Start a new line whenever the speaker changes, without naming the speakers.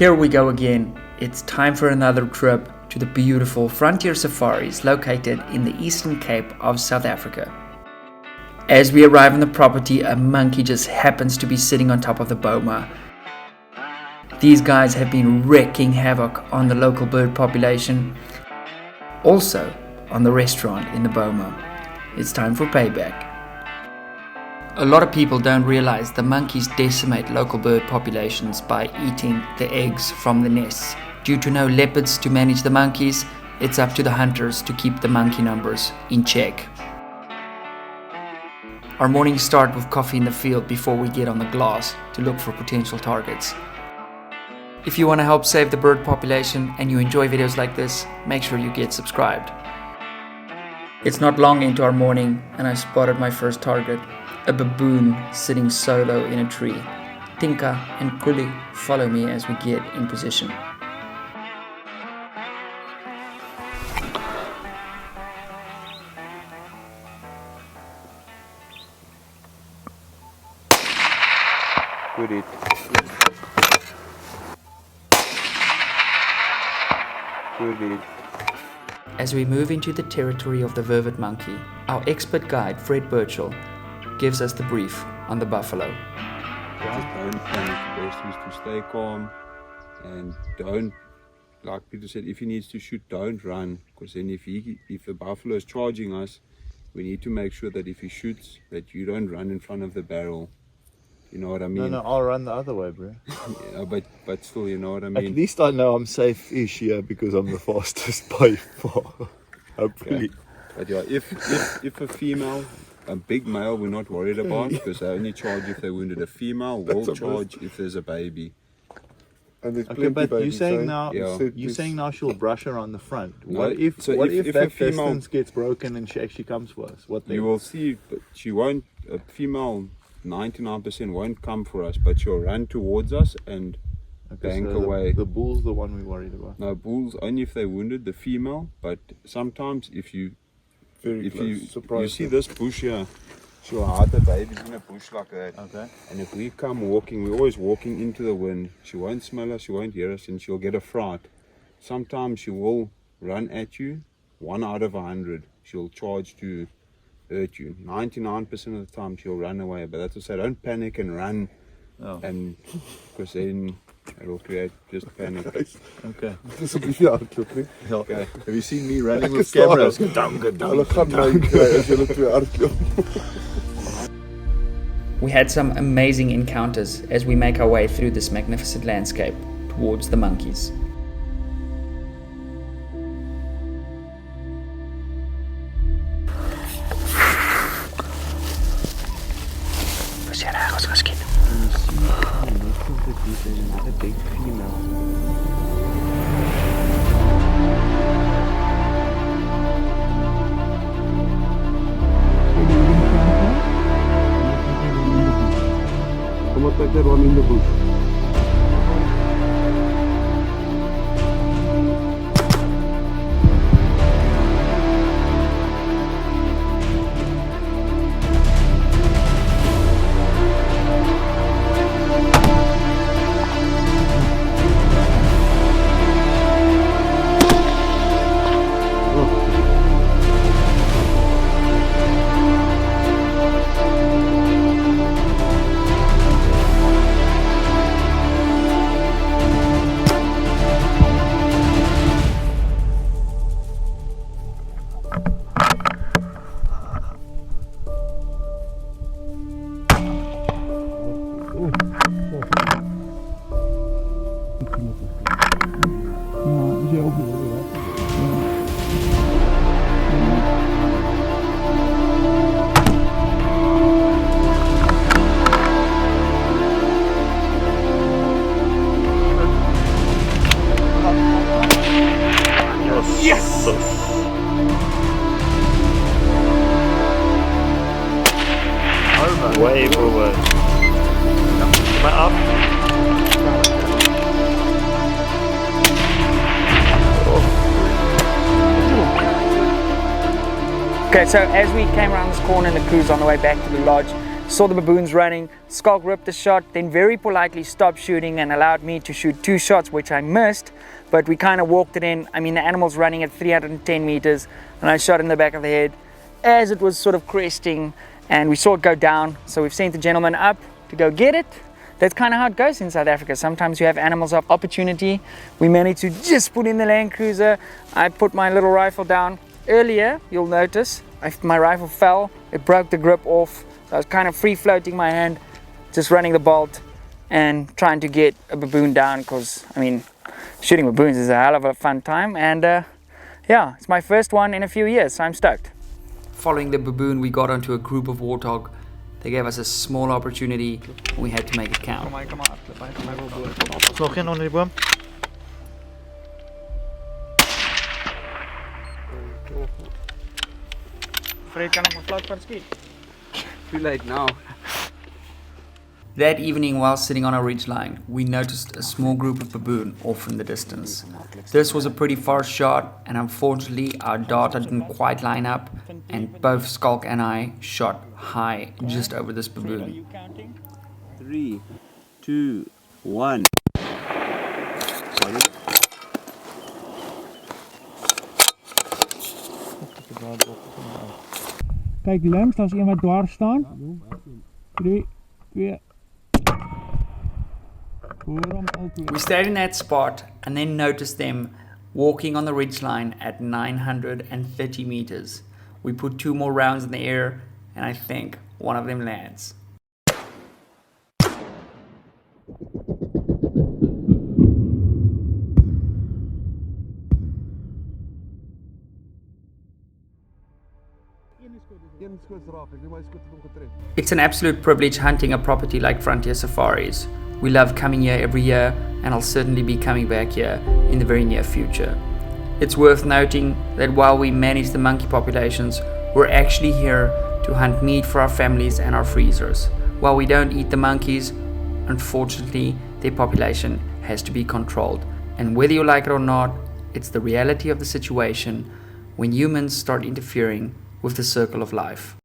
Here we go again. It's time for another trip to the beautiful frontier safaris located in the Eastern Cape of South Africa. As we arrive on the property, a monkey just happens to be sitting on top of the boma. These guys have been wreaking havoc on the local bird population, also on the restaurant in the boma. It's time for payback. A lot of people don't realize the monkeys decimate local bird populations by eating the eggs from the nests. Due to no leopards to manage the monkeys, it's up to the hunters to keep the monkey numbers in check. Our mornings start with coffee in the field before we get on the glass to look for potential targets. If you want to help save the bird population and you enjoy videos like this, make sure you get subscribed. It's not long into our morning and I spotted my first target, a baboon sitting solo in a tree. Tinka and Kuli follow me as we get in position.
Good it. Good it.
As we move into the territory of the Vervet monkey, our expert guide Fred Birchall gives us the brief on the buffalo.
Just don't panic. The best is to stay calm and don't, like Peter said, if he needs to shoot, don't run. Because then if the buffalo is charging us, we need to make sure that if he shoots, that you don't run in front of the barrel. You know what I mean?
No, I'll run the other way, bro.
Yeah, but still, you know what I mean?
At least I know I'm safe-ish here because I'm the fastest by far. Hopefully.
Yeah. But yeah, if a female, a big male we're not worried about because they only charge if they wounded. A female will charge if there's a baby.
And there's okay, but you're saying now, saying now she'll brush around the front.
No,
what if
if
that
a female,
distance gets broken and she actually comes for us? What then?
You will see, but she won't. A female 99% won't come for us, but she'll run towards us and bank away.
The bull's the one we're worried about.
No, bulls only if they wounded the female. But sometimes if you see this bush here, she'll hide the babies in a bush like that.
Okay.
And if we come walking, we're always walking into the wind. She won't smell us, she won't hear us, and she'll get a fright. Sometimes she will run at you. 1 out of 100, she'll charge to hurt you. 99% of the time she'll run away, but that's to say, don't panic and run, and because then it'll create just panic.
Okay.
Dis 'n bietjie hardloop, nee.
Okay.
Have you seen me running with cameras?
Hulle gaan my kry as julle twee hardloop.
We had some amazing encounters as we make our way through this magnificent landscape towards the monkeys.
Another big female.
Kom op, take that one in the bush.
Yes! Over. Way forward. Am I up?
Okay, so as we came around this corner and the crew's on the way back to the lodge, saw the baboons running. Skulk ripped the shot, then very politely stopped shooting and allowed me to shoot 2 shots, which I missed, but we kind of walked it in. I mean, the animal's running at 310 meters, and I shot in the back of the head as it was sort of cresting, and we saw it go down. So we've sent the gentleman up to go get it. That's kind of how it goes in South Africa. Sometimes you have animals of opportunity. We managed to just put in the Land Cruiser. I put my little rifle down. Earlier, you'll notice, my rifle fell. It broke the grip off. So I was kind of free floating my hand, just running the bolt and trying to get a baboon down, because, I mean, shooting baboons is a hell of a fun time. And yeah, it's my first one in a few years, so I'm stoked. Following the baboon, we got onto a group of Warthog. They gave us a small opportunity, and we had to make it count.
Nog geen onder die boom. Fred, kan ik mijn fluitvaart schieten?
Too late now. That evening, while sitting on a ridgeline, we noticed a small group of baboon off in the distance. This was a pretty far shot, and unfortunately our data didn't quite line up, and both Skulk and I shot high just over this baboon.
3, 2, 1.
Kijk links, daar is een wat dwars staan. 3, 2.
We stayed in that spot and then noticed them walking on the ridgeline at 930 meters. We put 2 more rounds in the air, and I think one of them lands. It's an absolute privilege hunting a property like Frontier Safaris. We love coming here every year, and I'll certainly be coming back here in the very near future. It's worth noting that while we manage the monkey populations, we're actually here to hunt meat for our families and our freezers. While we don't eat the monkeys, unfortunately, their population has to be controlled. And whether you like it or not, it's the reality of the situation when humans start interfering with the circle of life.